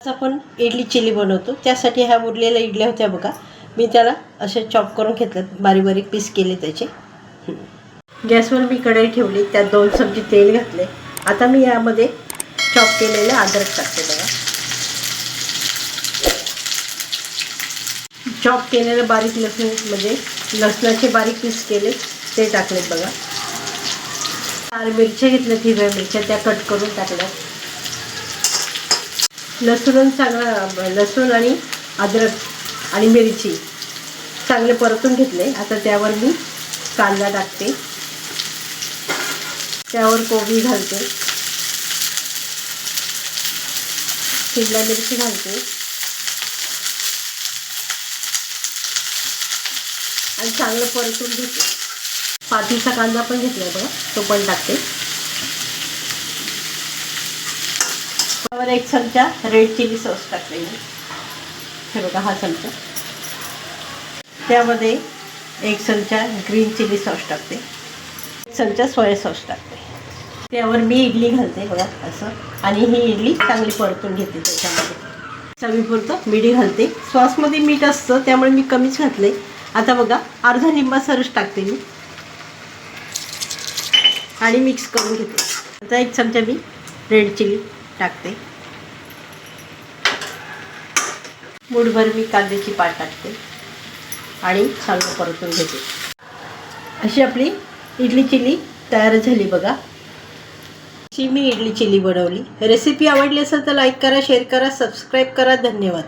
आपण इडली चिली बनवतो त्यासाठी ह्या उरलेल्या इडल्या होत्या बघा. मी त्याला असे चॉप करून घेतले, बारीक बारीक पीस केले त्याचे. गॅसवर मी कढई ठेवली, त्यात 2 चमचे तेल घातले. आता मी यामध्ये चॉप केलेलं अद्रक टाकते बघा. चॉप केलेलं बारीक लसूण म्हणजे लसणाचे बारीक पीस केले ते टाकलेत बघा. 4 मिरच्या घेतल्यात, हिरव्या मिरच्या त्या कट करून टाकल्या. लसूण आणि अद्रक आणि मिरची चांगले परतून घेतले. आता त्यावर मी कांदा टाकते, त्यावर कोबी घालते, शिमला मिरची घालते आणि चांगलं परतून घेते. पातीचा कांदा पण घेतला बघा, तो पण टाकते. त्यावर 1 चमचा रेड चिली सॉस टाकते मी, हे बघा हा चमचा. त्यामध्ये 1 चमचा ग्रीन चिली सॉस टाकते, 1 चमचा सोया सॉस टाकते. त्यावर मी इडली घालते बघा असं, आणि ही इडली चांगली परतून घेते. त्याच्यामध्ये चवीपुरतं मीठ घालते. सॉसमध्ये मीठ असतं त्यामुळे मी कमीच घातले. आता बघा अर्धा लिंबाचा रस टाकते मी आणि मिक्स करून घेते. आता 1 चमचा मी रेड चिली टाकते. मूठभर मी कांद्याची पात टाकते आणि चांगलं परतून घेते. अशी आपली इडली चिली तयार झाली बघा. अशी मी इडली चिली बनवली. रेसिपी आवडली असेल तर लाईक करा, शेअर करा, सबस्क्राईब करा. धन्यवाद.